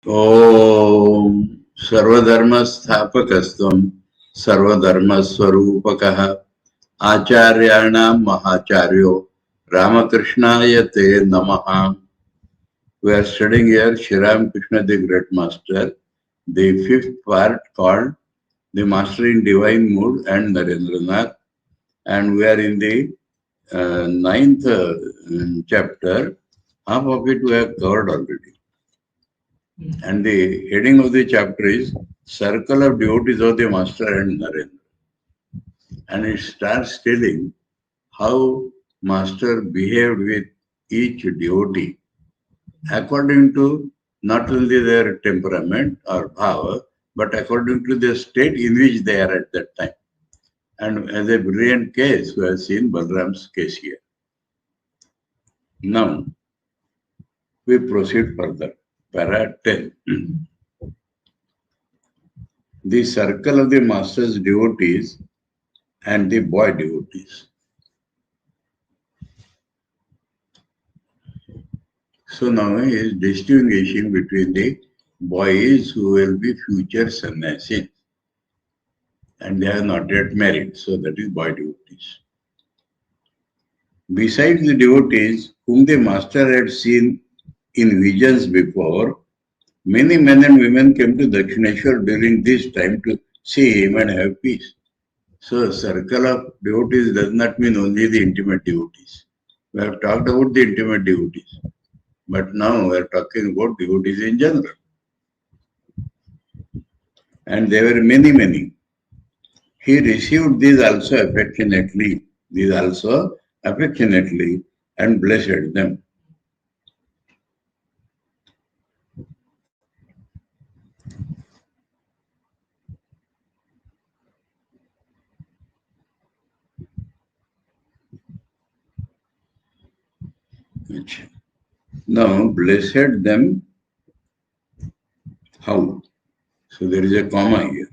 Om Sarvadharma Sthapakastam Sarvadharma Swarupakah Acharyanam Mahacharyo Ramakrishna Te Namaha. We are studying here Sri Ramakrishna the Great Master, the fifth part called The Master in Divine Mood and Narendranath, and we are in the ninth chapter. Half of it we have covered already. And the heading of the chapter is Circle of Devotees of the Master and Narendra. And it starts telling how Master behaved with each devotee according to not only their temperament or bhava, but according to the state in which they are at that time. And as a brilliant case, we have seen Balram's case here. Now, we proceed further. Para 10. The circle of the Master's devotees and the boy devotees. So now he is distinguishing between the boys who will be future sannyasis and they are not yet married. So that is boy devotees. Besides the devotees whom the Master had seen in visions before, many men and women came to Dakshineshwar during this time to see him and have peace. So circle of devotees does not mean only the intimate devotees. We have talked about the intimate devotees. But now we are talking about devotees in general. And there were many, many. He received these also affectionately, and blessed them. Now, blessed them, how? So there is a comma here.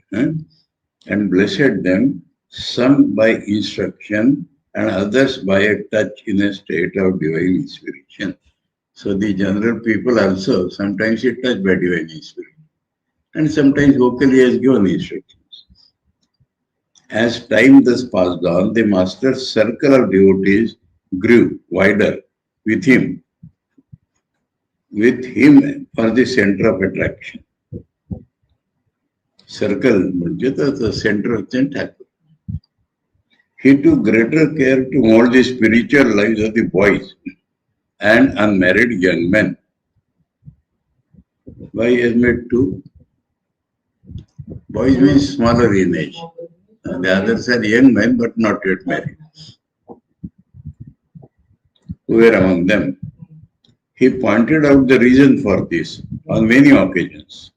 And blessed them, some by instruction and others by a touch in a state of divine inspiration. So the general people also sometimes is touched by divine inspiration and sometimes vocally has given instructions. As time thus passed on, the Master's circle of devotees grew wider with him for the center of attraction. Circle, the center of the He took greater care to mold the spiritual lives of the boys and unmarried young men. Why has made two? Boys means smaller in age. The others are young men but not yet married. Who were among them? He pointed out the reason for this on many occasions.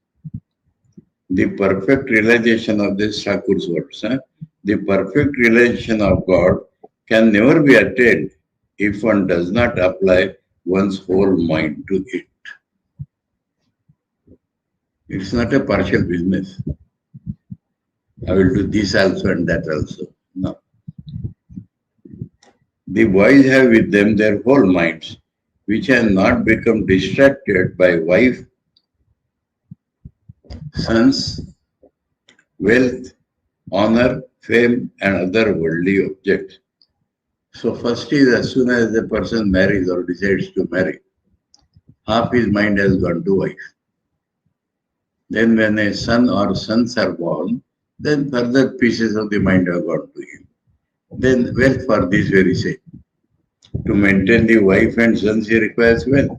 The perfect realization of this Thakur's words. The perfect realization of God can never be attained if one does not apply one's whole mind to it. It's not a partial business. I will do this also and that also. No. The boys have with them their whole minds, which have not become distracted by wife, sons, wealth, honor, fame, and other worldly objects. So first is as soon as the person marries or decides to marry, half his mind has gone to wife. Then when a son or sons are born, then further pieces of the mind have gone to him. Then wealth for this very sake. To maintain the wife and sons he requires wealth.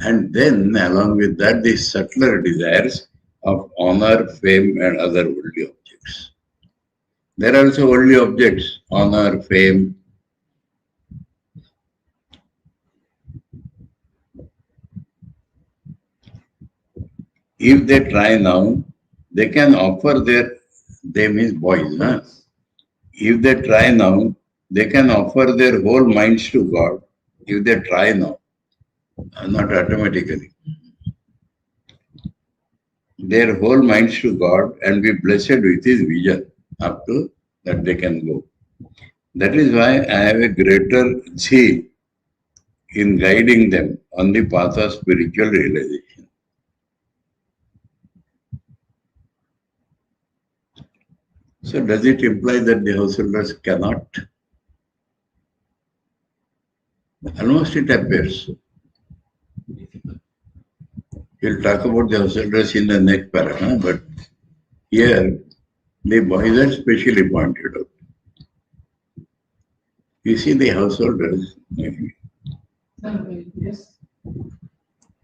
And then along with that the subtler desires of honor, fame and other worldly objects. There are also worldly objects, honor, fame. If they try now, they can offer they means boys. Huh? If they try now, they can offer their whole minds to God. If they try now, not automatically. Their whole minds to God and be blessed with His vision. Up to that they can go. That is why I have a greater zeal in guiding them on the path of spiritual realization. So does it imply that the householders cannot? Almost it appears. We'll talk about the householders in the next paragraph, but here the boys are specially pointed out. You see the householders. Yes.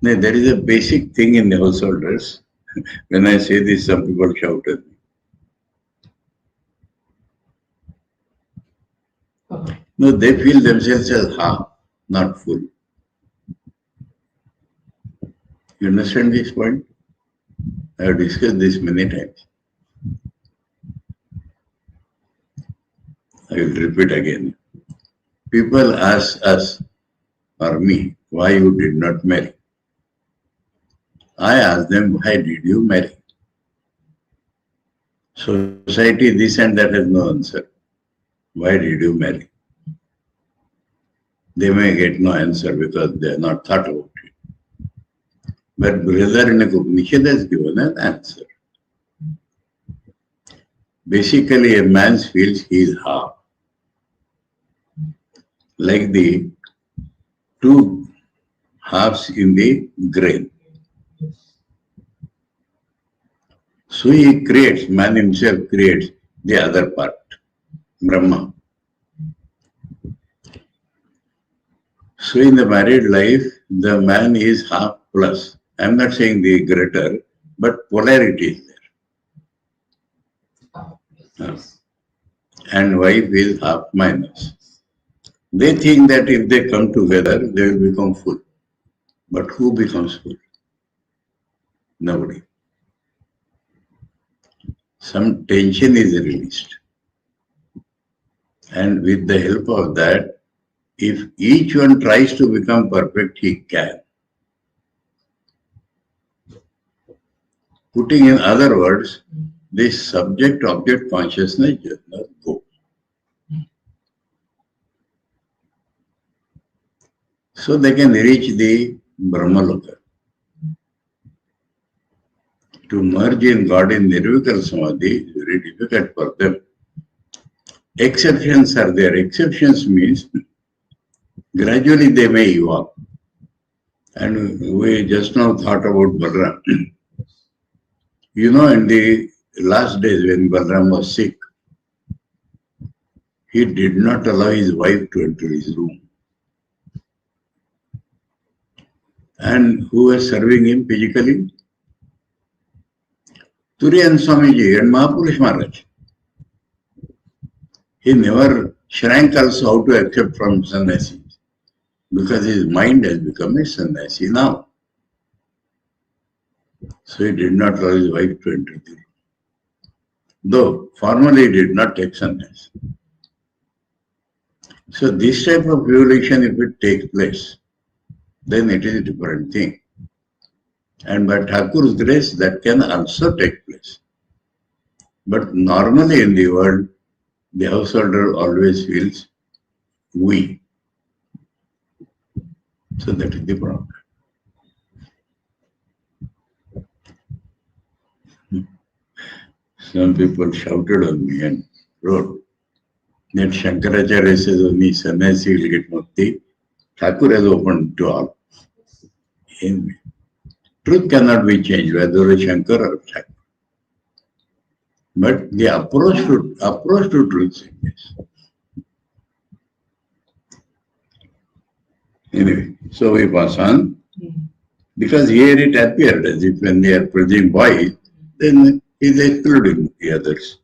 No, there is a basic thing in the householders. When I say this, some people shout at me. No, they feel themselves as half, not full. You understand this point? I have discussed this many times. I will repeat again. People ask us or me, why you did not marry? I ask them, why did you marry? Society, this and that has no answer. Why did you marry? They may get no answer because they are not thought about it. But Brother in the Upanishad has given an answer. Basically, a man feels he is half. Like the two halves in the grain. So he creates, man himself creates the other part, Brahma. So in the married life, the man is half plus. I am not saying the greater, but polarity is there. And wife is half minus. They think that if they come together, they will become full. But who becomes full? Nobody. Some tension is released. And with the help of that, if each one tries to become perfect, he can. Putting in other words, this subject-object consciousness does not go. So they can reach the Brahmaloka. To merge in God in Nirvikal Samadhi is very difficult for them. Exceptions are there. Exceptions means gradually they may evolve. And we just now thought about Balram. You know, in the last days when Balram was sick, he did not allow his wife to enter his room. And who was serving him physically? Turiyan Swamiji and Mahapurush Maharaj. He never shrank also how to accept from sannyasis because his mind has become a sannyasi now. So he did not allow his wife to enter the room. Though formally he did not take sannyas. So this type of evolution, if it takes place, then it is a different thing. And by Thakur's grace, that can also take place. But normally in the world, the householder always feels we. So that is the problem. Some people shouted on me and wrote that Shankaracharya says only sannyasi will get mukti. Thakur has opened to all. In truth cannot be changed, whether it's Shankar or Thakur. But the approach to truth changes. Anyway, so we pass on. Because here it appeared as if when they are praising boys, then he is excluding the others.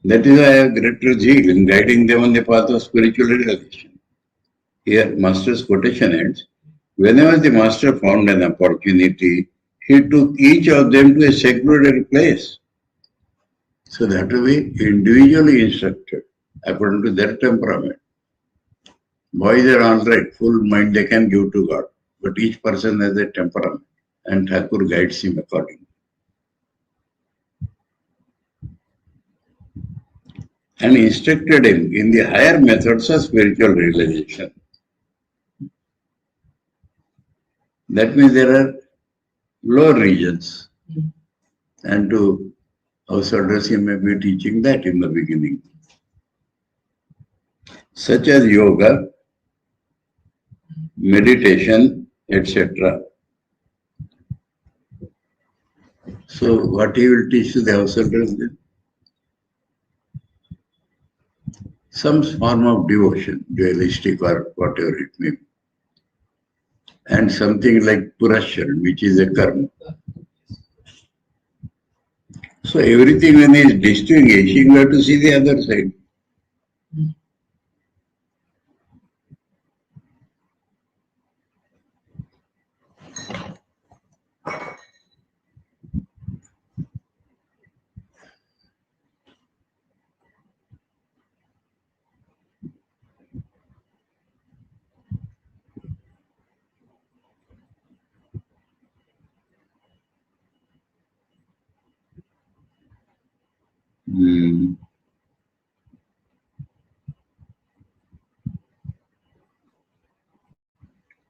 That is why I have greater zeal in guiding them on the path of spiritual realization. Here, Master's quotation ends. Whenever the Master found an opportunity, he took each of them to a secluded place. So that will be individually instructed according to their temperament. Boys are all right, full mind they can give to God, but each person has a temperament, and Thakur guides him accordingly. And instructed him in the higher methods of spiritual realization. That means there are lower regions, and to householders he may be teaching that in the beginning, such as yoga, meditation, etc. So what he will teach to the householders then? Some form of devotion, dualistic or whatever it may be. And something like Purashar, which is a karma. So everything when he is distinguishing, we have to see the other side.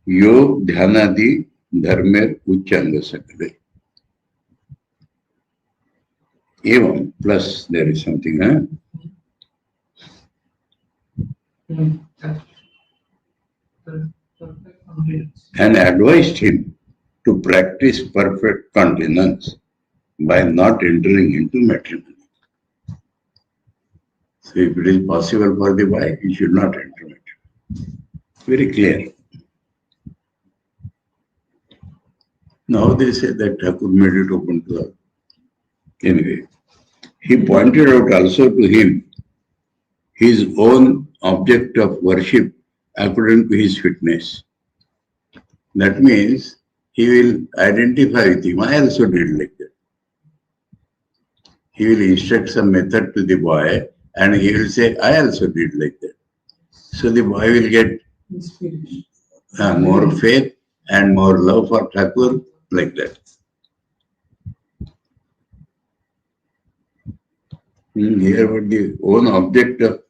योग ध्यानादि धर्मेर उच्चांग सकले एवं plus there is something and advised him to practice perfect continence by not entering into matrimony. So if it is possible for the boy, he should not enter matrimony. Very clear. Now they say that Thakur made it open to all. Anyway, he pointed out also to him his own object of worship according to his fitness. That means he will identify with him. I also did like that. He will instruct some method to the boy and he will say, I also did like that. So the boy will get more faith and more love for Thakur like that. Here what the own object of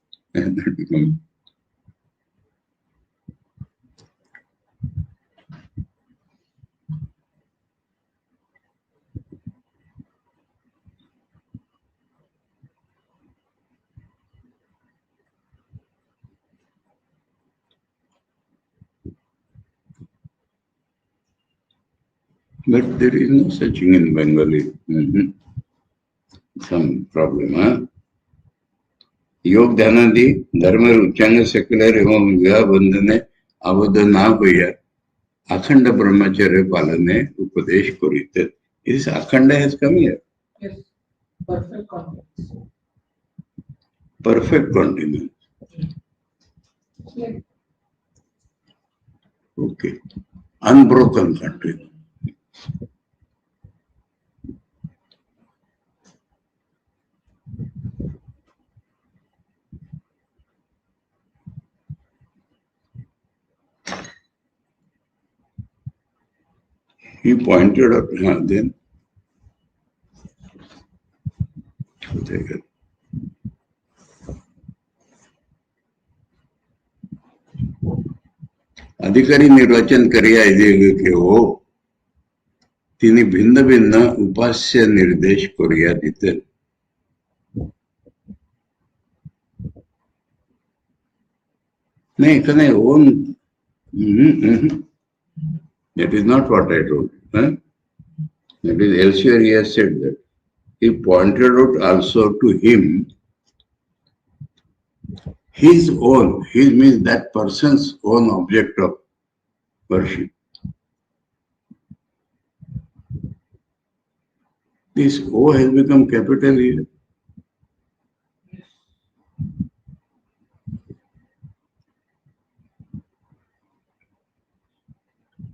but there is no such thing in Bengali. Some problem, योग ध्यानादि धर्म उच्चांग secular एवं विवाह बंधने आबद्ध ना होइया अखंड ब्रह्मचर्य पालने उपदेश करिते. Is अखंड has come here? Yes. Perfect continence. Perfect continence. Yes. Okay. Unbroken continence. He pointed out, then अधिकारी निर्वचन करिया कि हो तिने भिन्न भिन्न उपास्य निर्देश करिया दिते नहीं कने own that is not what I told. That is elsewhere he has said that. He pointed out also to him his own, his means that person's own object of worship. This O has become capital here.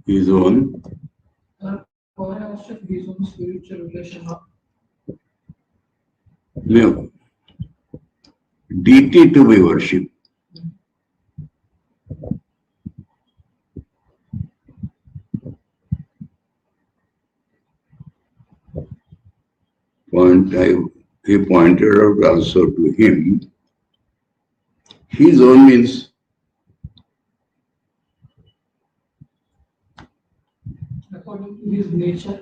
His own. His own spiritual relation. No. Deity to be worshipped. He pointed out also to him his own means according to his nature.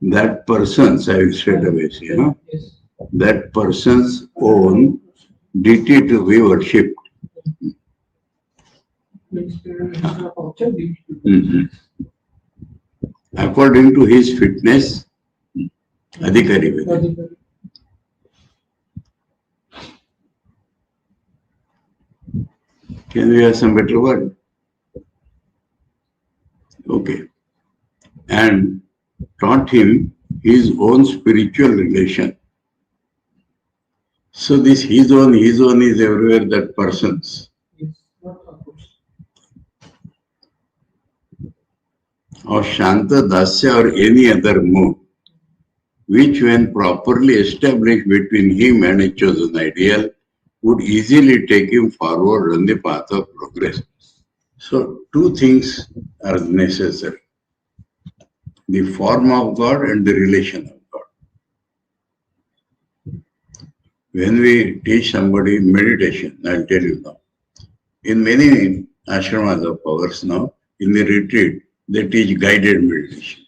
That person's, I will straight away say, huh? Yes. That person's own deity to be worshipped. According to his fitness, adhikari. Can we have some better word? Okay. And taught him his own spiritual relation. So this his own is everywhere, that person's. Or Shanta Dasya or any other mood, which when properly established between him and a chosen ideal, would easily take him forward on the path of progress. So two things are necessary. The form of God and the relation of God. When we teach somebody meditation, I'll tell you now, in many ashramas of ours now, in the retreat, they teach guided meditation.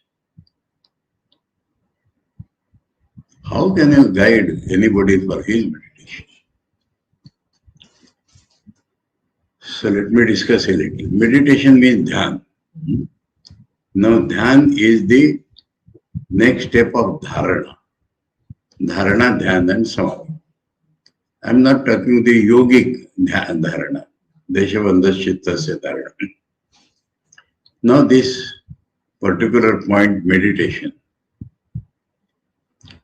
How can you guide anybody for his meditation? So let me discuss a little. Meditation means dhyan. Now dhyan is the next step of dharana. Dharana, dhyan and samadhi. I am not talking the yogic dharana. Deshabandha chittasya dharana. Now this particular point, meditation,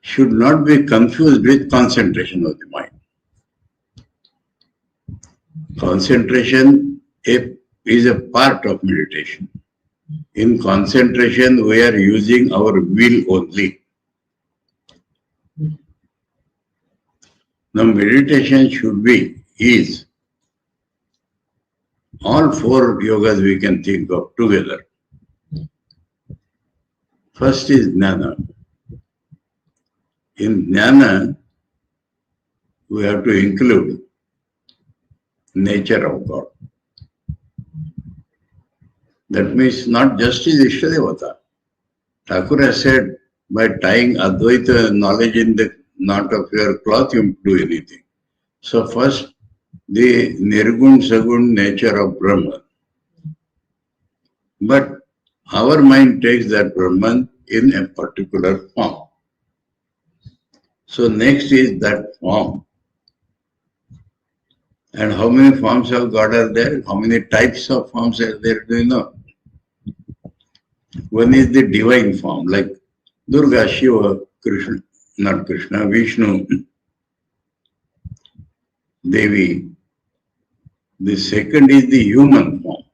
should not be confused with concentration of the mind. Concentration is a part of meditation. In concentration, we are using our will only. Now meditation should be, is, all four yogas we can think of together. First is jnana. In jnana, we have to include nature of God. That means not just is Ishtadevata. Thakur has said, by tying Advaita knowledge in the knot of your cloth, you do anything. So first, the Nirgun Sagun nature of Brahman. But our mind takes that Brahman in a particular form. So next is that form. And how many forms of God are there? How many types of forms are there? Do you know? One is the divine form, like Durga, Shiva, Krishna, not Krishna, Vishnu, Devi. The second is the human form.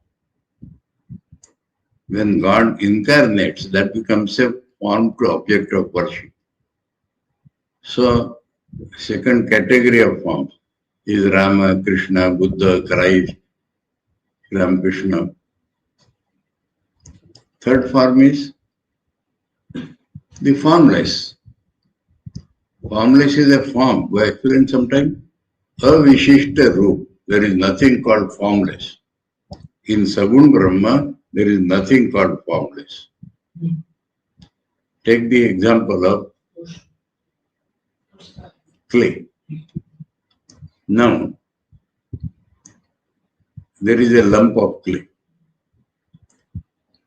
When God incarnates, that becomes a form to object of worship. So, second category of forms is Rama, Krishna, Buddha, Christ, Ramakrishna. Third form is the formless. Formless is a form. We explained sometime. Avishishta Roop. There is nothing called formless. In Sagun Brahma, there is nothing called formless. Take the example of clay. Now, there is a lump of clay.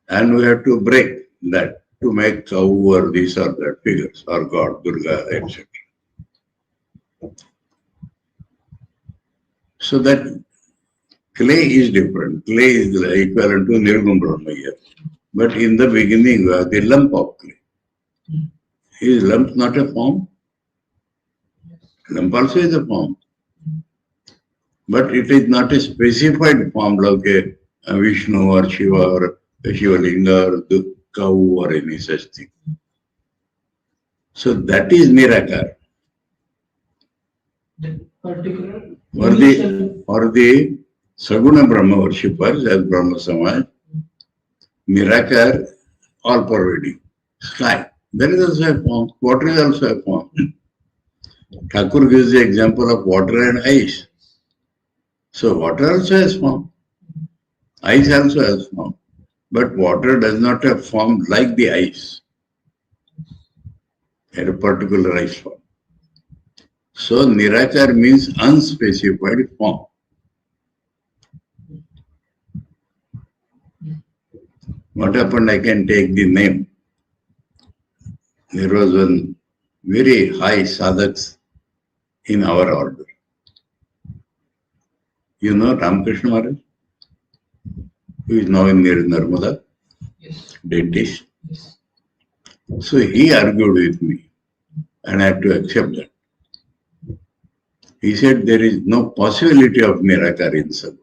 And we have to break that to make cow or this or that figures, or God, Durga, etc. So that clay is different. Clay is equivalent to Nirgun Brahma here. But in the beginning, we have the lump of clay. Is lump not a form? Lump also is a form. But it is not a specified form like a Vishnu or Shiva or a Shivalinga or the cow or any such thing. So that is Nirakar. The particular For the Saguna Brahma worshippers as Brahma Samaj, Nirakar, all pervading. Sky. There is also a form. Water is also a form. Thakur gives the example of water and ice. So water also has form. Ice also has form. But water does not have form like the ice. At a particular ice form. So Nirakar means unspecified form. What happened? I can take the name. There was one very high sadhaks in our order. You know Ramakrishna Maharaj, who is now in Narmada, yes. dentist. Yes. So he argued with me and I had to accept that. He said there is no possibility of Nirakar in Sadhu.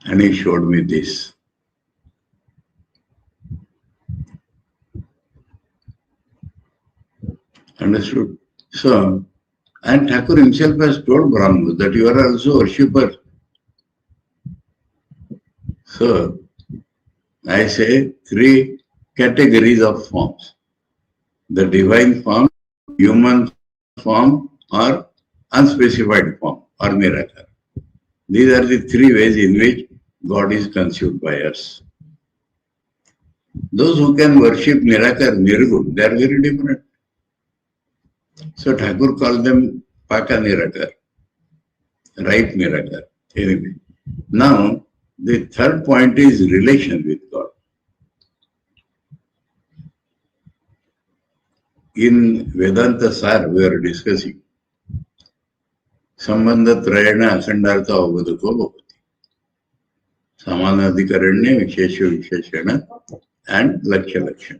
And he showed me this. Understood? So, and Thakur himself has told Brahmas that you are also worshipper. So, I say three categories of forms. The divine form, human form, or unspecified form, or Nirakar. These are the three ways in which God is conceived by us. Those who can worship Nirakar, Nirgun, they are very different. So Thakur called them Paka Nirakar, ripe Nirakar. Anyway, now the third point is relation with God. In Vedanta Sar, we are discussing Sambandha Trayana Akhandartha Avadako Bhavati. Samanadikaranya, Vishesha Visheshana, and Lakshya Lakshana.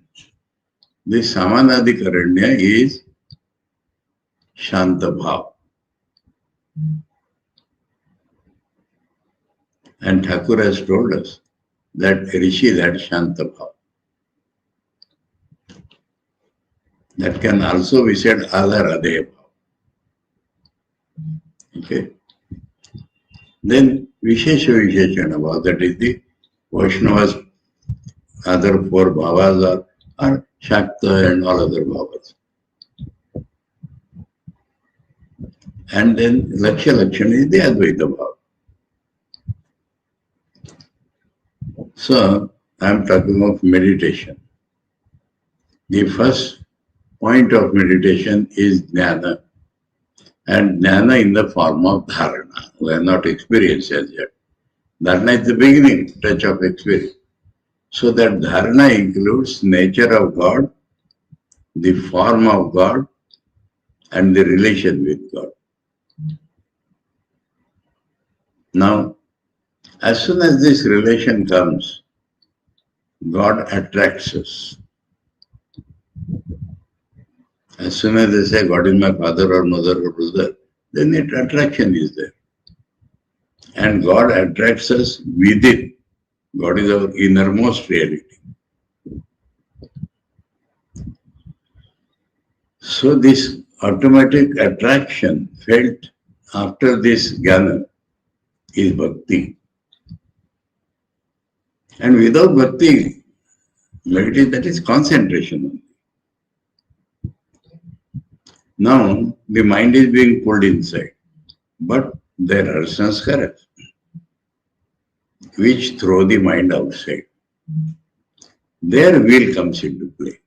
This Samanadikaranya is Shanta Bhav. And Thakur has told us that Rishi had Shanta Bhav. That can also be said Adhar Adhe Bhav. Okay. Then Vishesha Visheshana Bhav, that is the Vaishnavas, other four Bhavas are Shakta and all other Bhavas. And then Lakshya Lakshana is the Advaita Bhav. So, I am talking of meditation. The first point of meditation is Jnana. And Jnana in the form of Dharana. We have not experienced as yet. Dharana is the beginning, touch of experience. So that Dharana includes nature of God, the form of God, and the relation with God. Now, as soon as this relation comes, God attracts us. As soon as they say God is my father or mother or brother, then that attraction is there. And God attracts us within. God is our innermost reality. So this automatic attraction felt after this jnana is bhakti. And without bhakti, meditation, that is concentration. Now, the mind is being pulled inside, but there are sanskaras which throw the mind outside. Their will comes into play.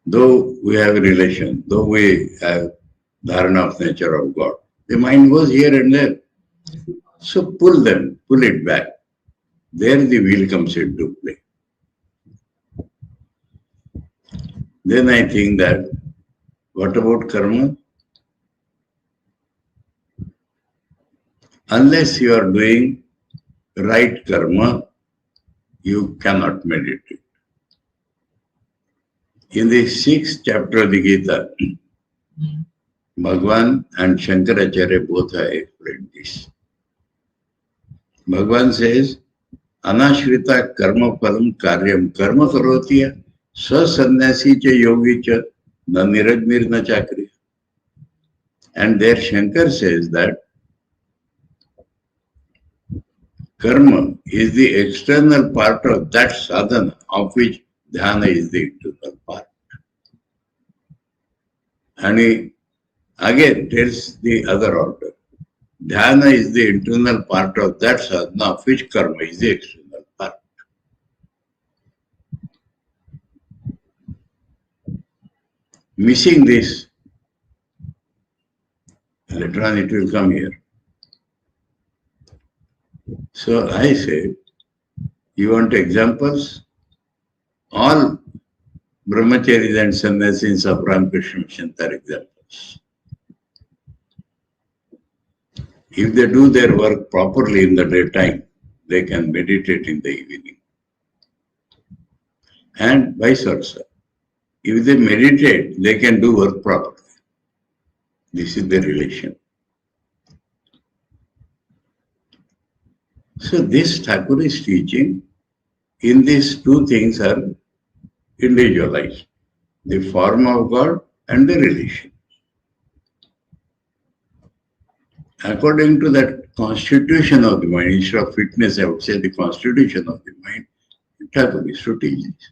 Though we have a relation, though we have dharana of nature of God, the mind goes here and there. So pull it back. There the will comes into play. Then I think that, what about karma? Unless you are doing right karma, you cannot meditate. In the 6th chapter of the Gita, Bhagavan and Shankaracharya both have explained this. Bhagavan says, Anashrita karma param karyam karma karotiya sasannasi cha yogi cha na nirajmir na chakriya. And there Shankar says that karma is the external part of that sadhana, of which dhyana is the internal part. And he again tells the other order. Dhyana is the internal part of that sadhana, of which karma is the external part. Missing this, later on it will come here. So I say, you want examples? All brahmacharis and sannyasis of Ramakrishna Mission are examples. If they do their work properly in the daytime, they can meditate in the evening. And vice versa. If they meditate, they can do work properly. This is the relation. So this Thakur is teaching, in these two things are individualized. The form of God and the relation. According to that constitution of the mind, instead of fitness, I would say the constitution of the mind, Thakur is to teach this.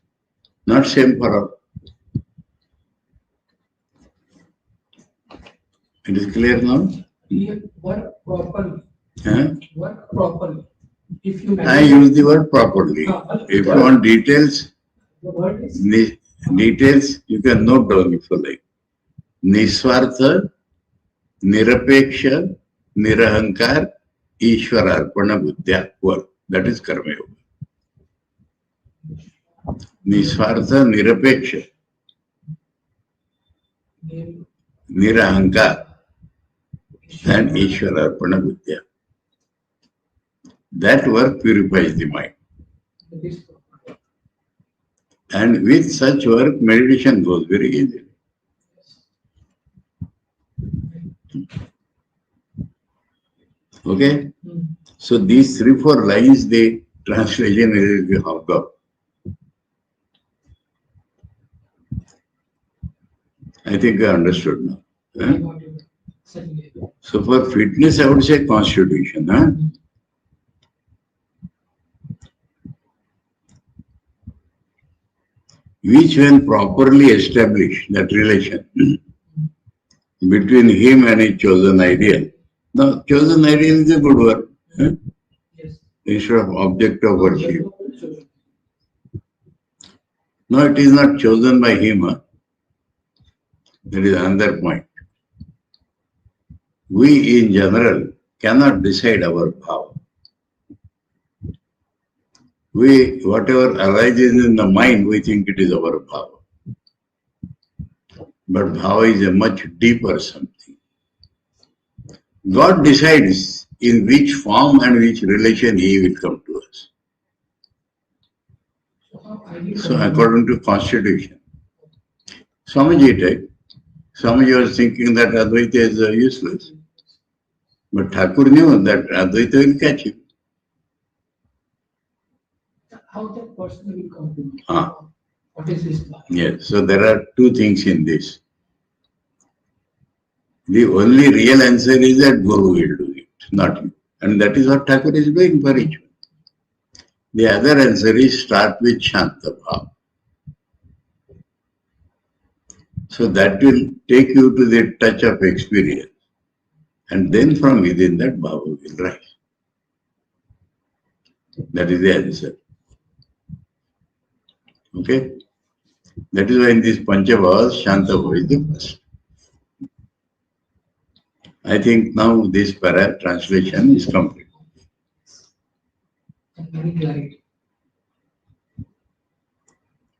Not same for all. It is clear now? Work properly. Huh? Work properly. If you I use the word properly. If you want details, the word is details you can note down if you like. Niswartha, Nirapeksha, Nirahankar, Ishwararpana Buddhya work. That is Karma Yoga. Niswartha, Nirapeksha, Nirahankar, and Ishwararpana Buddhya. That work purifies the mind. And with such work, meditation goes very easily. Okay? So these 3-4 lines, the translation is the Hagga. I think I understood now. Huh? So for fitness, I would say constitution. Huh? Which when properly established, that relation between him and his chosen ideal. Now, chosen ideal is a good word. Huh? yes. Instead of object of worship. No, it is not chosen by him. Huh? That is another point. We in general cannot decide our power. Whatever arises in the mind, we think it is our power. But bhava is a much deeper something. God decides in which form and which relation he will come to us. So according to constitution. Swamiji was thinking that Advaita is useless. But Thakur knew that Advaita will catch him. How that person will come to know? Ah. What is his life? Yes, so there are two things in this. The only real answer is that Guru will do it, not you. And that is what Thakur is doing for each one. The other answer is start with Shanta Bhav. So that will take you to the touch of experience. And then from within that Bhava will rise. That is the answer. Okay? That is why in this Panchabhavas, Shanta Bhava is the first. I think now this para translation is complete. Very clarity.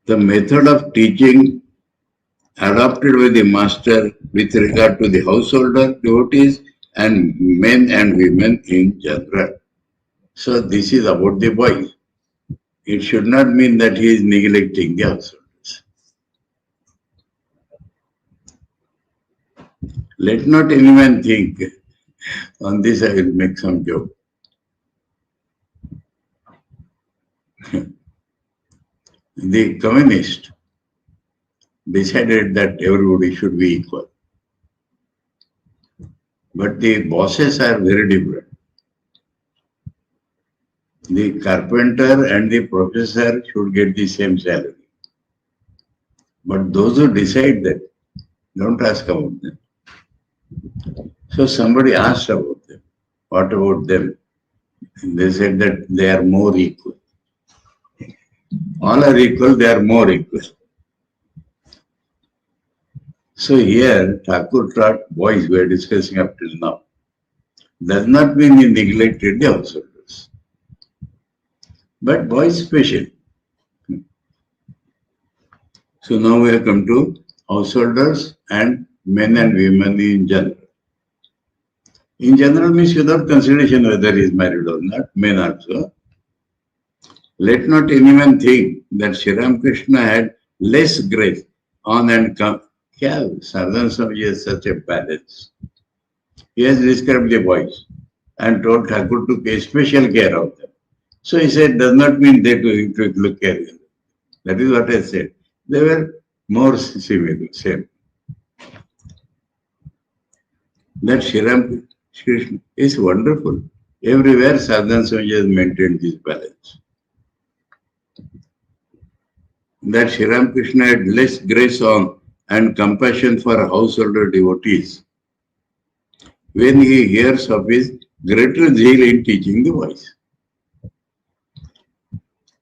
The method of teaching adopted by the master with regard to the householder, devotees, and men and women in general. So this is about the boys. It should not mean that he is neglecting the householders. Let not any man think, on this I will make some joke. The communist decided that everybody should be equal. But the bosses are very different. The carpenter and the professor should get the same salary. But those who decide that, don't ask about them. So somebody asked about them. What about them? And they said that they are more equal. All are equal, they are more equal. So here, Thakur taught boys we are discussing up till now. Does not mean he neglected the householders. But boys special. So now we have come to householders and men and women in general. In general means without consideration whether he is married or not, men also. Let not any man think that Sri Ramakrishna had less grace on and come. Yeah, Saradananda Swami has such a balance. He has described the boys and told Thakur to take special care of them. So he said, does not mean they to look care. That is what I said. They were more similar, same. That Sri Ramakrishna is wonderful. Everywhere Saradananda Swami has maintained this balance. That Sri Ramakrishna had less grace on and compassion for householder devotees when he hears of his greater zeal in teaching the voice.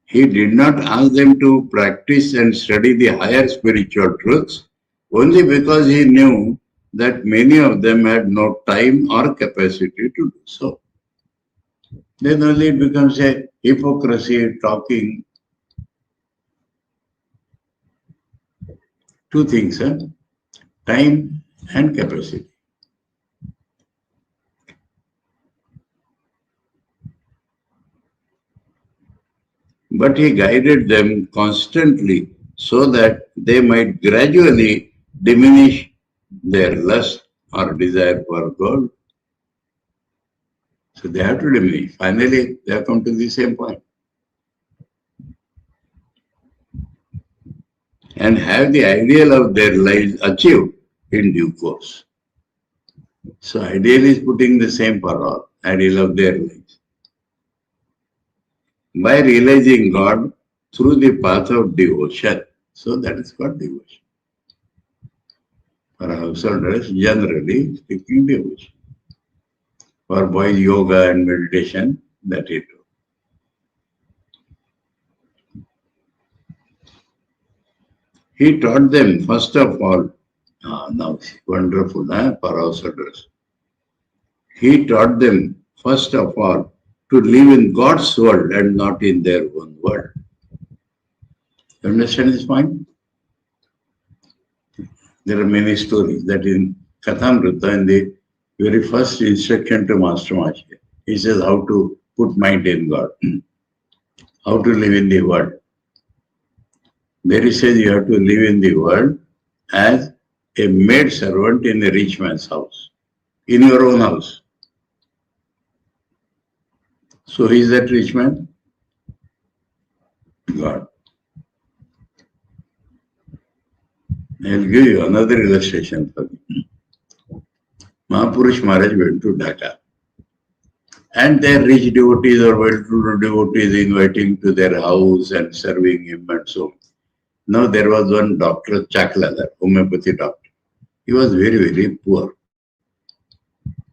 He did not ask them to practice and study the higher spiritual truths only because he knew that many of them had no time or capacity to do so. Then only it becomes a hypocrisy talking. Two things, time and capacity. But he guided them constantly so that they might gradually diminish their lust or desire for God. So they have to diminish. Finally, they have come to the same point. And have the ideal of their lives achieved in due course. So ideal is putting the same for all, ideal of their lives. By realizing God through the path of devotion. So that is called devotion. For householders, generally speaking, devotion. For boys, yoga and meditation, that it. He taught them, first of all, now wonderful for householders. He taught them, first of all, to live in God's world and not in their own world. You understand this point? There are many stories that in Kathamrita, in the very first instruction to Master Mashi, he says how to put mind in God, how to live in the world. There he says you have to live in the world as a maid servant in a rich man's house, in your own house. So who is that rich man? God. I will give you another illustration for you. Mahapurush Maharaj went to Dhaka And their rich devotees or well-to-do devotees inviting to their house and serving him and so on. Now there was one doctor, Chakladar, homeopathy doctor. He was very, very poor.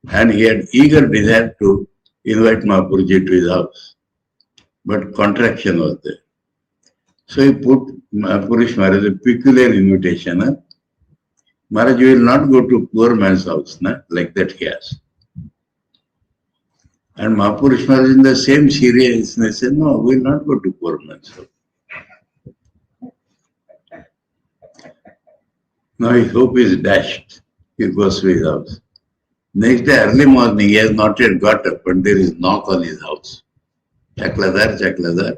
And he had eager desire to invite Mahaprabhuji to his house. But contraction was there. So he put Mahapurush Maharaj a peculiar invitation. Huh? Maharaj, you will not go to poor man's house, nah? Like that he asked. And Mahapurush Maharaj in the same seriousness said, no, we will not go to poor man's house. Now his hope is dashed. He goes to his house. Next day, early morning, he has not yet got up, but there is knock on his house. Chakladar, Chakladar.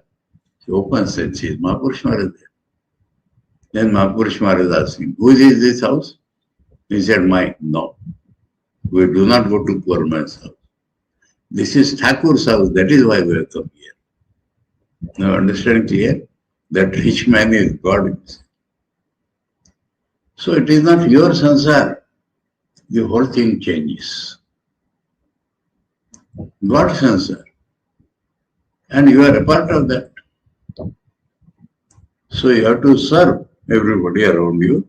He opens and sees Mahapurush Maharaj there. Then Mahapurush Maharaj asks him, whose is this house? He said, mine. No. We do not go to poor man's house. This is Thakur's house. That is why we have come here. Now understand clear? That rich man is God. So it is not your sansar. The whole thing changes. God's sansar. And you are a part of that. So you have to serve everybody around you,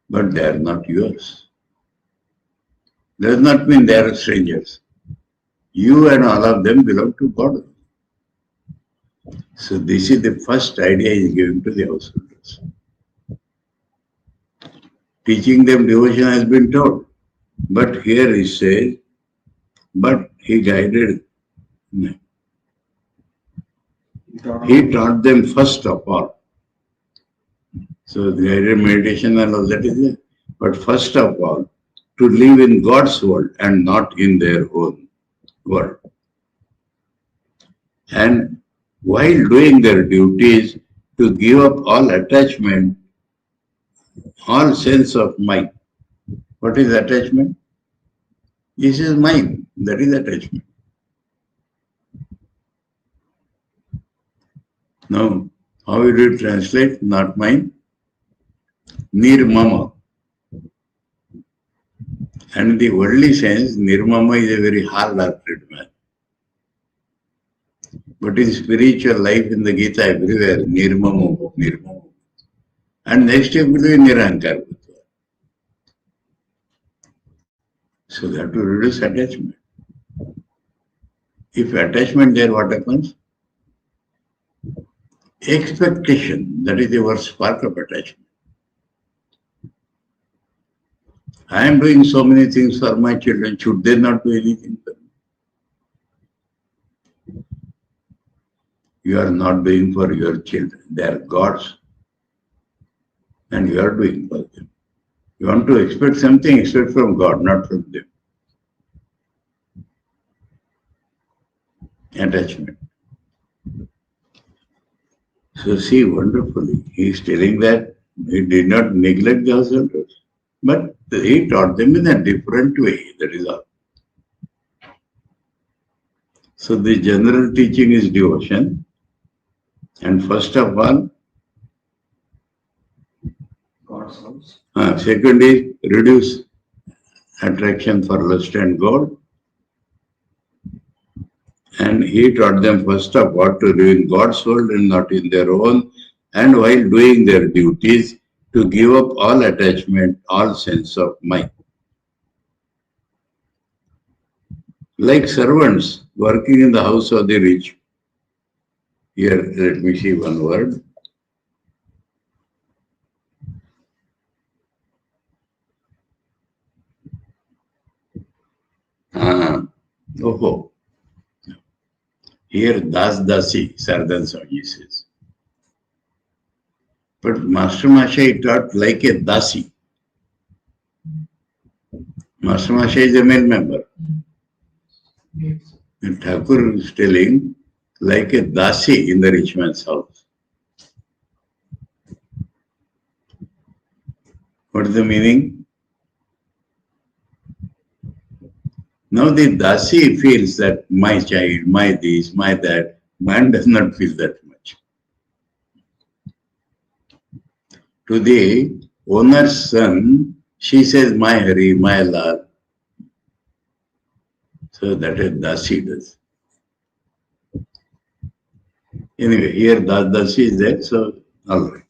but they are not yours. Does not mean they are strangers. You and all of them belong to God. So this is the first idea he is giving to the householders. Teaching them devotion has been taught. But here he says, but he guided. He taught them first of all. So the guided meditation and all that is there. But first of all, to live in God's world and not in their own world. And while doing their duties, to give up all attachment, all sense of mind. What is attachment? This is mine. That is attachment. Now, how will you translate not mine? Nirmama. And in the worldly sense, Nirmama is a very hard-hearted man. But in spiritual life, in the Gita, everywhere, Nirmama, Nirmama. And next step will be Nirankar. So they have to reduce attachment. If attachment there, what happens? Expectation, that is the worst spark of attachment. I am doing so many things for my children, should they not do anything for me? You are not doing for your children, they are God's, and you are doing for them. You want to expect something, expect from God, not from them. Attachment. So see, wonderfully, he is telling that he did not neglect the householders, but he taught them in a different way, that is all. So the general teaching is devotion, and first of all, God's house. Second is reduce attraction for lust and God. And he taught them first of all to live in God's world and not in their own. And while doing their duties, to give up all attachment, all sense of mind. Like servants working in the house of the rich. Here, let me see one word. Oh. Here, Das Dasi, Saradananda Swami says. But Master Masha taught like a Dasi. Master Masha is a male member. Yes. And Thakur is telling like a Dasi in the rich man's house. What is the meaning? Now the Dasi feels that my child, my this, my that. Man does not feel that much. To the owner's son, she says, my Hari, my Lal. So that is Dasi does. Anyway, here Dasi is there, so all right.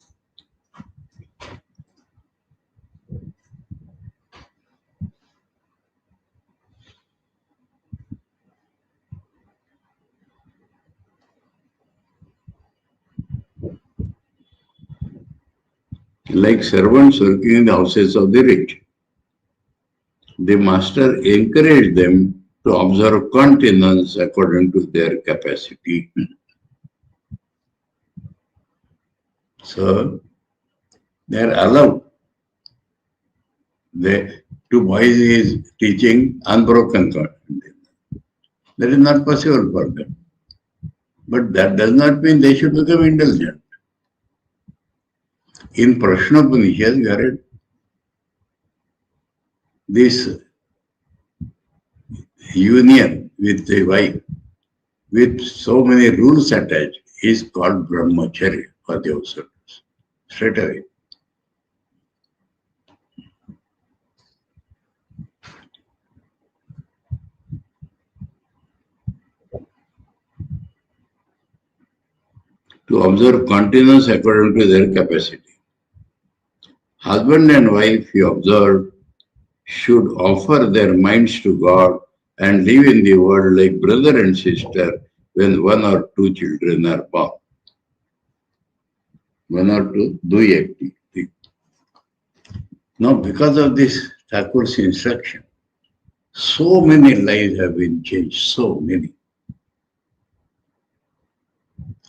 Like servants working in the houses of the rich, the master encouraged them to observe continence according to their capacity. So they are allowed. To boys is teaching unbroken continence. That is not possible for them. But that does not mean they should become indulgent. In Prashnopanishad, we are at this union with the wife, with so many rules attached, is called brahmacharya for the householders. Straight away. To observe continence according to their capacity. Husband and wife, he observed, should offer their minds to God and live in the world like brother and sister when one or two children are born. One or two, do activity. Now, because of this Thakur's instruction, so many lives have been changed, so many.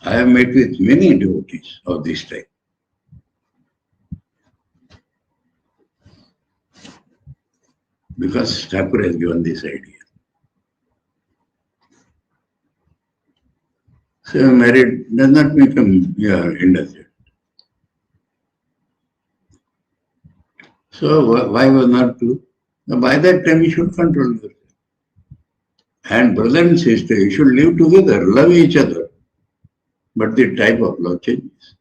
I have met with many devotees of this type. Because Thakur has given this idea. So married does not become indulgent. So why was not to? By that time you should control yourself. And brother and sister, you should live together, love each other. But the type of love changes.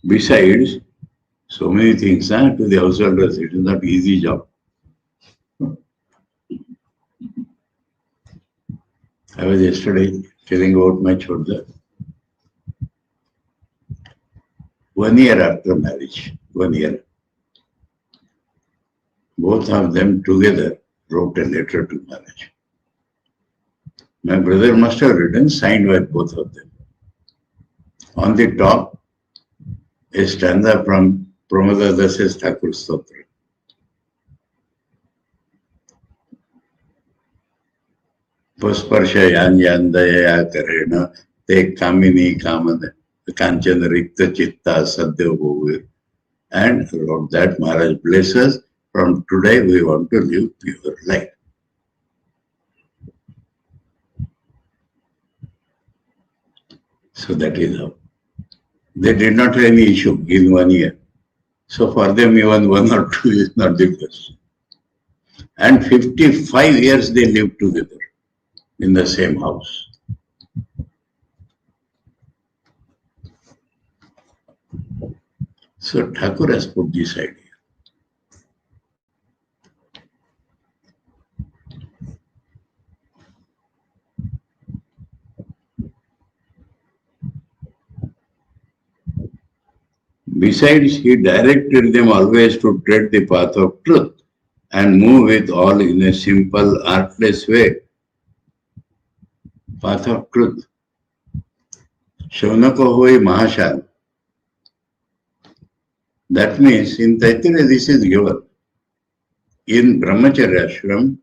Besides, so many things to the householders, it is not easy job. I was yesterday telling about my children. 1 year after marriage, 1 year, both of them together wrote a letter to marriage. My brother must have written, signed by both of them. On the top, a stanza from Pramada Das's Thakur Stotra. Pusparsha yanyandaya karena te kamini kamana kanchana rikta chitta sadhya bhuvir. And wrote that Maharaj bless us. From today we want to live pure life. So that is how. They did not have any issue in 1 year. So for them even 1 or 2 is not the question. And 55 years they lived together in the same house. So Thakur has put this idea. Besides, he directed them always to tread the path of truth and move with all in a simple, artless way. Path of truth. Shaunaka hoi mahashal. That means in Taittiriya this is given. In Brahmacharya ashram,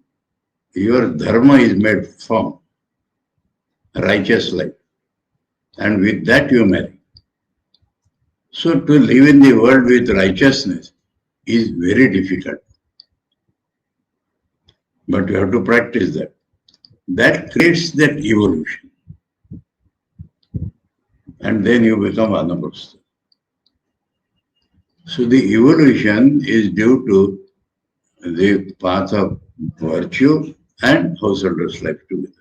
your dharma is made firm, righteous life. And with that you marry. So to live in the world with righteousness is very difficult. But you have to practice that. That creates that evolution. And then you become Anapurstha. So the evolution is due to the path of virtue and householder's life together.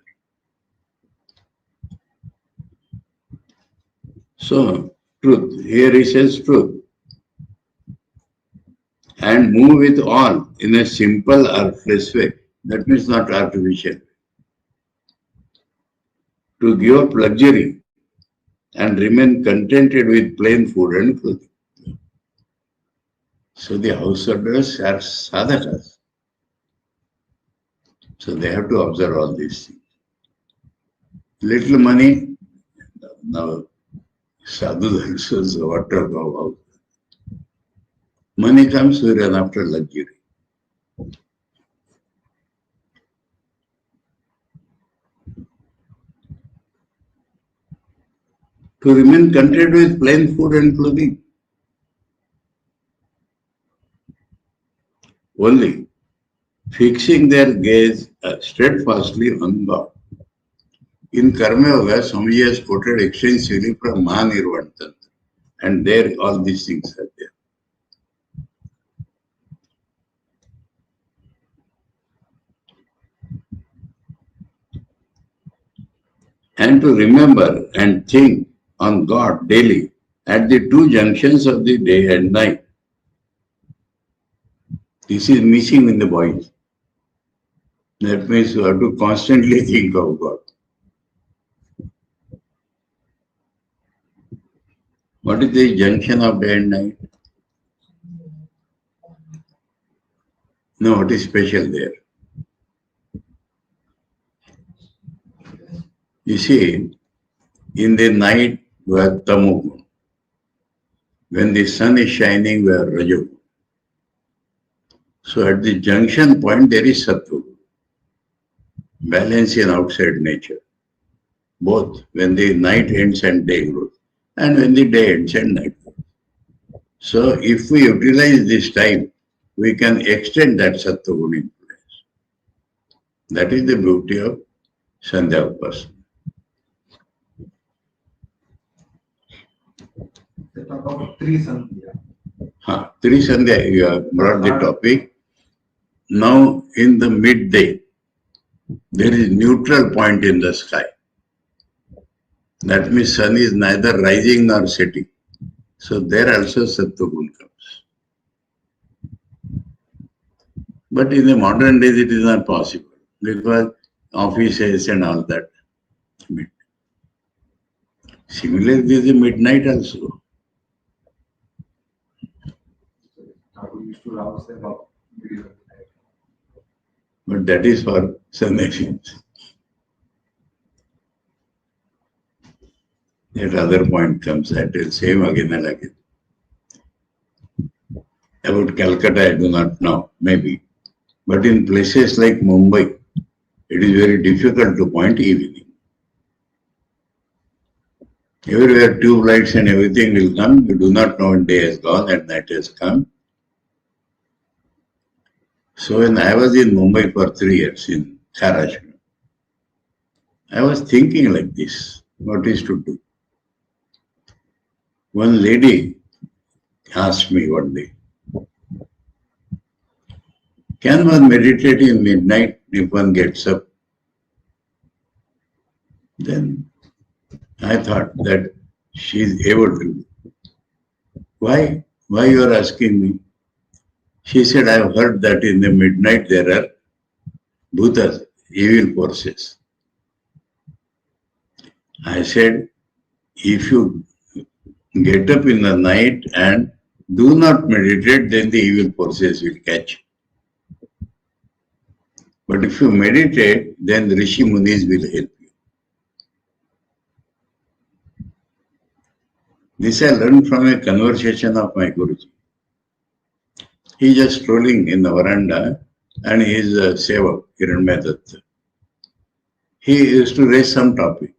So, truth. Here he says truth. And move with all in a simple, artless way. That means not artificial. To give up luxury and remain contented with plain food and clothing. So the householders are sadhakas. So they have to observe all these things. Little money, now sadhu says water go out. Money comes, we run after luxury. To remain content with plain food and clothing. Only fixing their gaze steadfastly on God. In Karma Yoga, Swamiji has quoted extensively from Mahanirvana Tantra, and there all these things are there. And to remember and think on God daily at the two junctions of the day and night. This is missing in the boys. That means you have to constantly think of God. What is the junction of day and night? No, what is special there? You see, in the night we have tamogun. When the sun is shining, we have rajogun. So at the junction point, there is sattva, balance in outside nature. Both when the night ends and day grows, and when the day ends and night grows. So if we utilize this time, we can extend that sattva influence. That is the beauty of Sandhya Upasana. They talk about three sandhya. Three Sandhya, you have brought the topic. Now in the midday, there is neutral point in the sky. That means sun is neither rising nor setting. So there also Sattva-gun comes. But in the modern days it is not possible because offices and all that. Similarly, there is a midnight also. We used to rouse them up middle of the night. But that is for sannyasis. That other point comes, I tell same again and again. About Calcutta, I do not know, maybe. But in places like Mumbai, it is very difficult to point evening. Everywhere tube lights and everything will come. You do not know when day has gone and night has come. So when I was in Mumbai for 3 years in Kharashmi, I was thinking like this, what is to do? One lady asked me one day, can one meditate in midnight if one gets up? Then I thought that she is able to. Why? Why you are asking me? She said, I have heard that in the midnight there are bhutas, evil forces. I said, if you get up in the night and do not meditate, then the evil forces will catch. But if you meditate, then Rishi Munis will help you. This I learned from a conversation of my Guruji. He is just strolling in the veranda and he is a sevak, Hiranmaya. He used to raise some topic.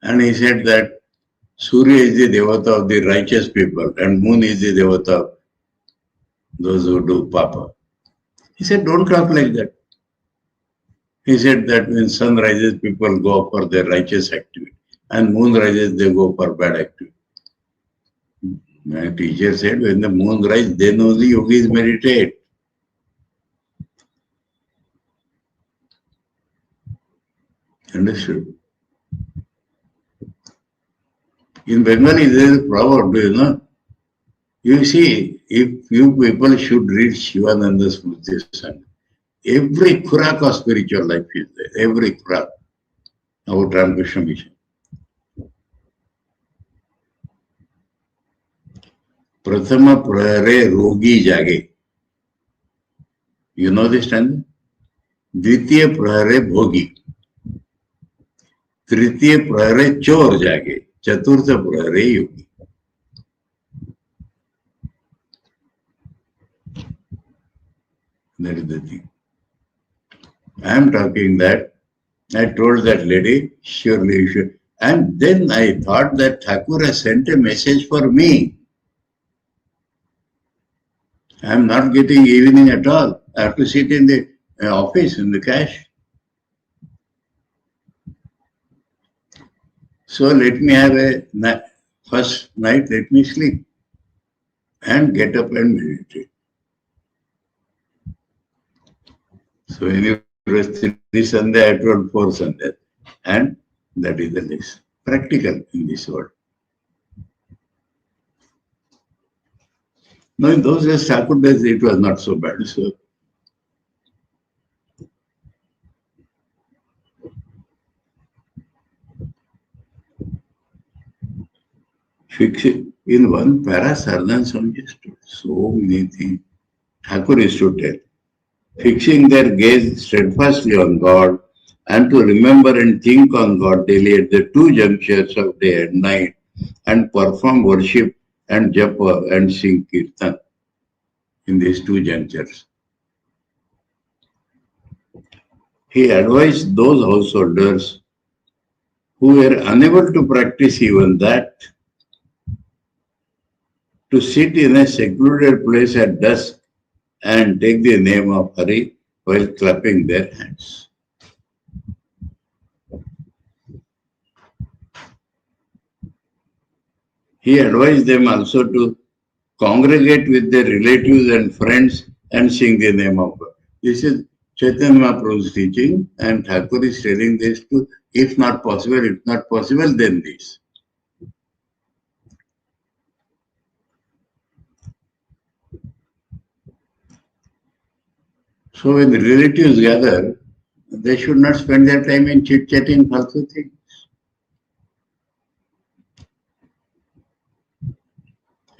And he said that Surya is the devata of the righteous people and moon is the devata of those who do papa. He said, don't talk like that. He said that when sun rises, people go for their righteous activity. And moon rises, they go for bad activity. My teacher said, when the moon rises, then only yogis meditate. Understood? In Bengali, there is a proverb, do you know? You see, if you people should read Shivananda Smriti Sangha, every khurak of spiritual life is there, every khurak about Ramakrishna Mission. Prathama prahare rogi jage. You know this stanza? Dvitiya prahare bhogi. Tritiya prahare chor jage. Chaturtha prahare yogi. That is the thing. I am talking that I told that lady, surely you should. And then I thought that Thakur has sent a message for me. I am not getting evening at all. I have to sit in the office, in the cash. So let me have a first night, let me sleep and get up and meditate. So anyway, it was 3 Sunday, I told 4 Sunday. And that is the list. Practical in this world. No, in those days, Thakur days, it was not so bad. So fixing in one para, Saradananda Swami stood so many things. Thakur is to tell. Fixing their gaze steadfastly on God and to remember and think on God daily at the two junctures of day and night and perform worship and japa and sing kirtan in these two junctures. He advised those householders who were unable to practice even that to sit in a secluded place at dusk and take the name of Hari while clapping their hands. He advised them also to congregate with their relatives and friends and sing the name of God. This is Chaitanya Mahaprabhu's teaching, and Thakur is telling this to, if not possible, then this. So when the relatives gather, they should not spend their time in chit-chatting false things.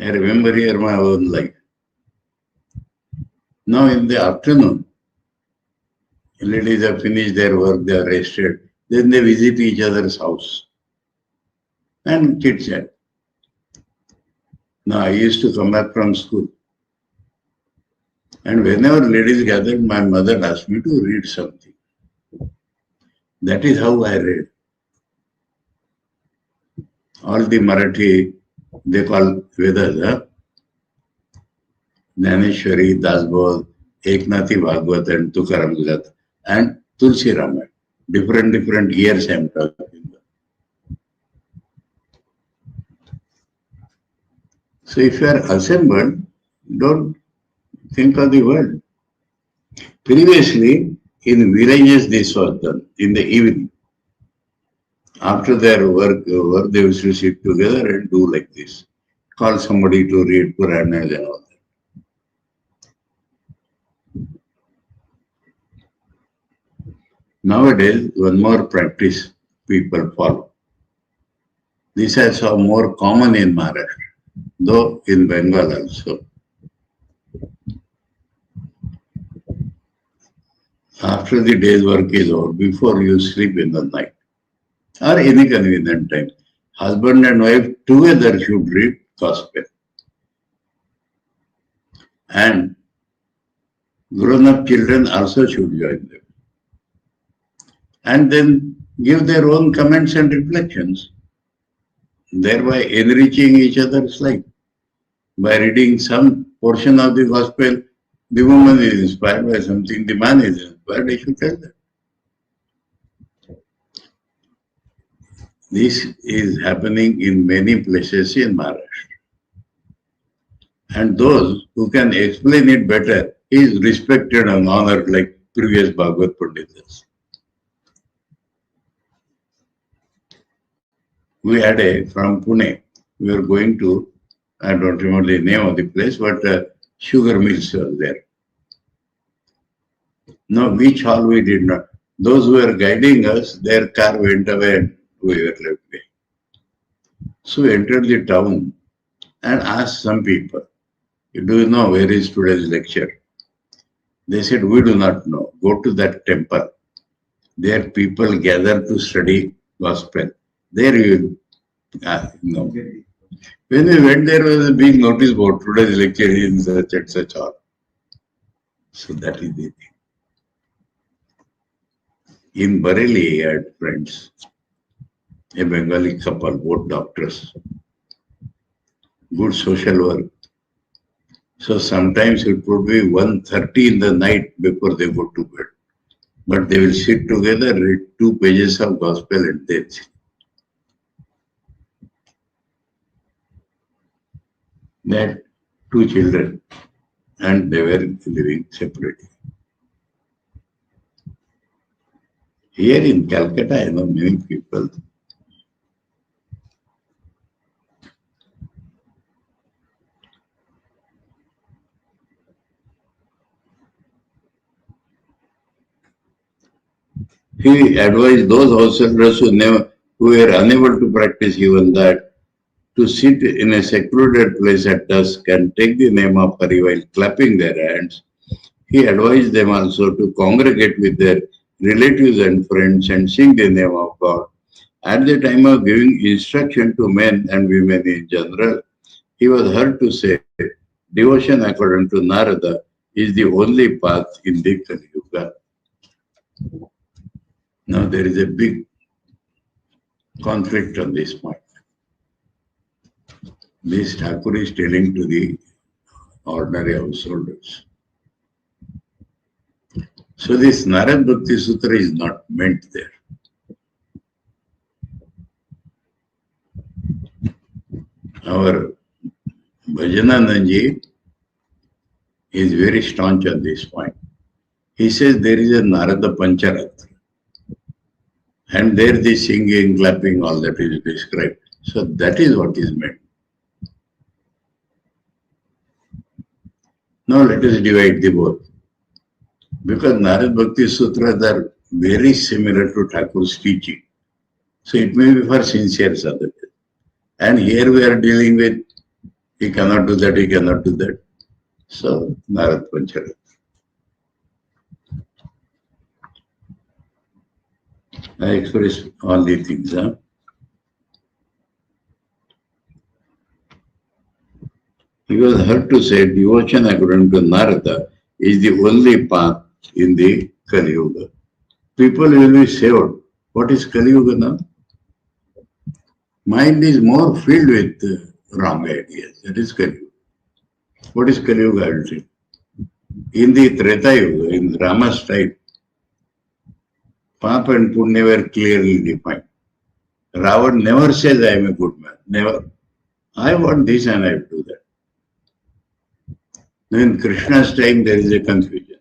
I remember here my own life. Now in the afternoon, ladies have finished their work, they are rested, then they visit each other's house and chit-chat. Now I used to come back from school, and whenever ladies gathered, my mother asked me to read something. That is how I read. All the Marathi, they call Vedas, Jnaneshwari, Dasbodh, Eknathi Bhagwat and Tukaram Gat and Tulsi Ramayana. Different years I am talking about. So if you are assembled, don't think of the world. Previously, in villages this was done in the evening. After their work over, they used to sit together and do like this. Call somebody to read Puranas and all that. Nowadays, one more practice people follow. This I saw more common in Maharashtra, though in Bengal also. After the day's work is over, before you sleep in the night, or any convenient time, husband and wife together should read gospel. And grown-up children also should join them. And then give their own comments and reflections, thereby enriching each other's life. By reading some portion of the gospel, the woman is inspired by something, the man is inspired, I should tell them. This is happening in many places in Maharashtra. And those who can explain it better is respected and honored like previous Bhagavad Panditas. We had from Pune, we were going to, I don't remember the name of the place, but sugar mills were there. No, beach hall we did not. Those who were guiding us, their car went away and we were left behind. So we entered the town and asked some people, do you know where is today's lecture? They said, we do not know. Go to that temple. There people gather to study gospel. There you know. When we went there was a big notice board, today's lecture is in such and such hall. So that is the thing. In Bareilly, I had friends, a Bengali couple, both doctors, good social work. So sometimes it would be 1:30 in the night before they go to bed. But they will sit together, read 2 pages of gospel and then sleep. They had 2 children and they were living separately. Here in Calcutta, I know many people. He advised those householders who were unable to practice even that, to sit in a secluded place at dusk and take the name of Hari while clapping their hands. He advised them also to congregate with their relatives and friends and sing the name of God. At the time of giving instruction to men and women in general, he was heard to say, devotion according to Narada is the only path in the Kali Yuga. Now there is a big conflict on this point. This Thakur is telling to the ordinary householders. So this Narad Bhakti Sutra is not meant there. Our Bhajanananji is very staunch on this point. He says there is a Narada Pancharatra. And there the singing, clapping, all that is described. So that is what is meant. Now let us divide the both. Because Narad Bhakti Sutras are very similar to Thakur's teaching. So it may be for sincere sadhakas. And here we are dealing with, he cannot do that, he cannot do that. So Narad Pancharatra. I express all the things. Huh? He was heard to say devotion according to Narada is the only path in the Kali Yuga. People will be saved. What is Kali Yuga now? Mind is more filled with wrong ideas. That is Kali Yuga. What is Kali Yuga? I will say. In the Treta Yuga, in Rama's time, Papa and Punya were clearly defined. Ravan never says, I am a good man. Never. I want this and I will do that. Now in Krishna's time, there is a confusion.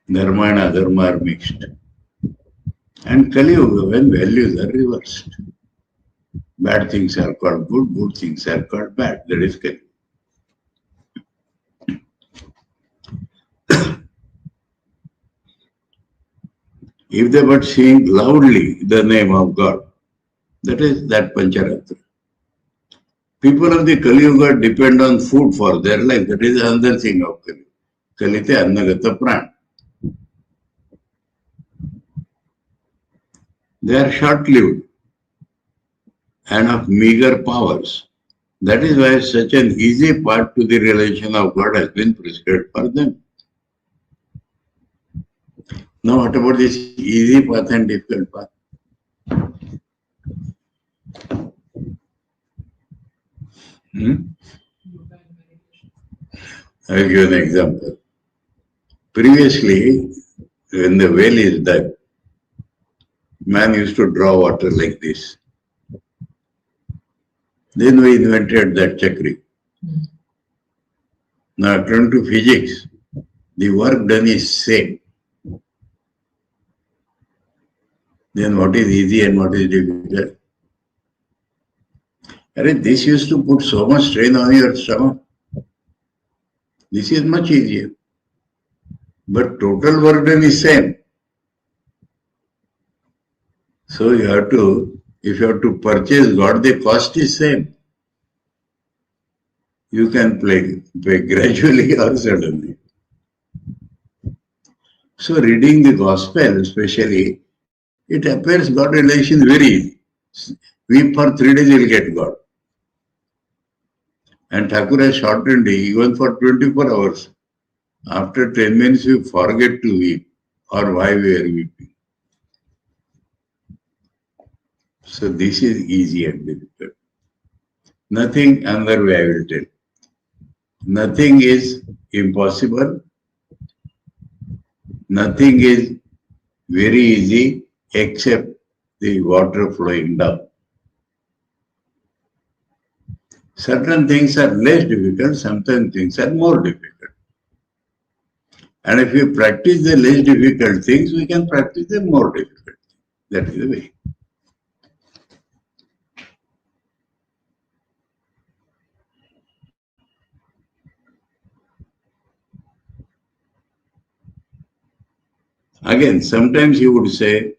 Dharma and adharma are mixed. And Kali Yuga, when values are reversed. Bad things are called good, good things are called bad. That is Kali Yuga. If they but sing loudly the name of God, that is that Pancharatra. People of the Kali Yuga depend on food for their life. That is another thing of Kali Yuga. Kalite annagata pran. They are short-lived and of meager powers. That is why such an easy path to the realization of God has been prescribed for them. Now what about this easy path and difficult path? I will give an example. Previously, when the well is dug, man used to draw water like this. Then we invented that chakri. Now, according to physics, the work done is same. Then what is easy and what is difficult? This used to put so much strain on your stomach. This is much easier. But total burden is same. So you have to, if you have to purchase God, the cost is same. You can pay gradually or suddenly. So reading the gospel especially, it appears God realization very easy. Weep for 3 days, you will get God. And Thakur has shortened it even for 24 hours. After 10 minutes, you forget to weep or why we are weeping. So this is easy and difficult. Nothing, another way I will tell. Nothing is impossible. Nothing is very easy except the water flowing down. Certain things are less difficult, certain things are more difficult. And if we practice the less difficult things, we can practice the more difficult. That is the way. Again, sometimes you would say,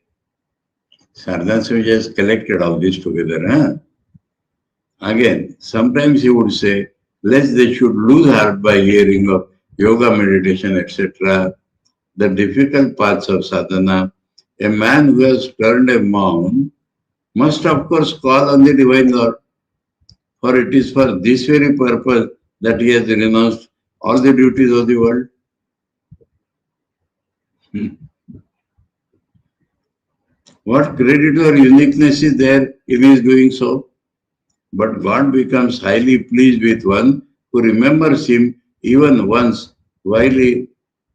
Saradananda Swami just collected all this together. Huh? Again, sometimes you would say, lest they should lose heart by hearing of yoga, meditation, etc., the difficult paths of sadhana. A man who has turned a monk must of course call on the divine Lord, for it is for this very purpose that he has renounced all the duties of the world. What credit or uniqueness is there if he is doing so? But God becomes highly pleased with one who remembers him even once while he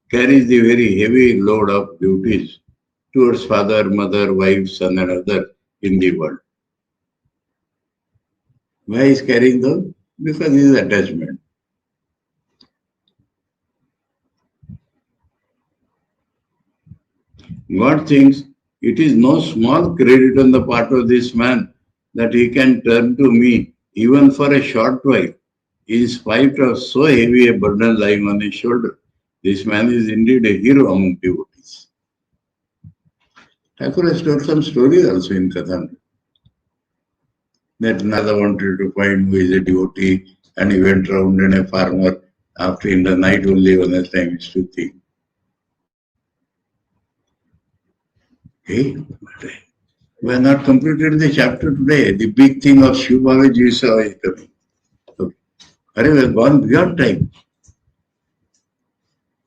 carries the very heavy load of duties towards father, mother, wife, son, and other in the world. Why is carrying those? Because his attachment. God thinks it is no small credit on the part of this man that he can turn to me even for a short while, in spite of so heavy a burden lying on his shoulder. This man is indeed a hero among devotees. Thakur has told some stories also in Kathan. That Nada wanted to find who is a devotee and he went round and a farmer after in the night only when the time is to think. Hey, we have not completed the chapter today. The big thing of Shubhava Jivasa is coming. Okay. We have gone beyond time.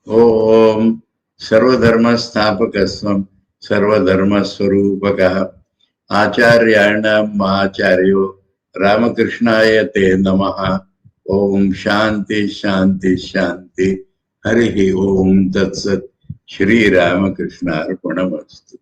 Om Sarvadharma Sthapakasvam Sarvadharma Swarupakaha Acharyanam Mahacharyo Ramakrishnaya Te Namaha Om Shanti Shanti Shanti Harihi Om Tat Sat Sri Ramakrishna Arpanamastu.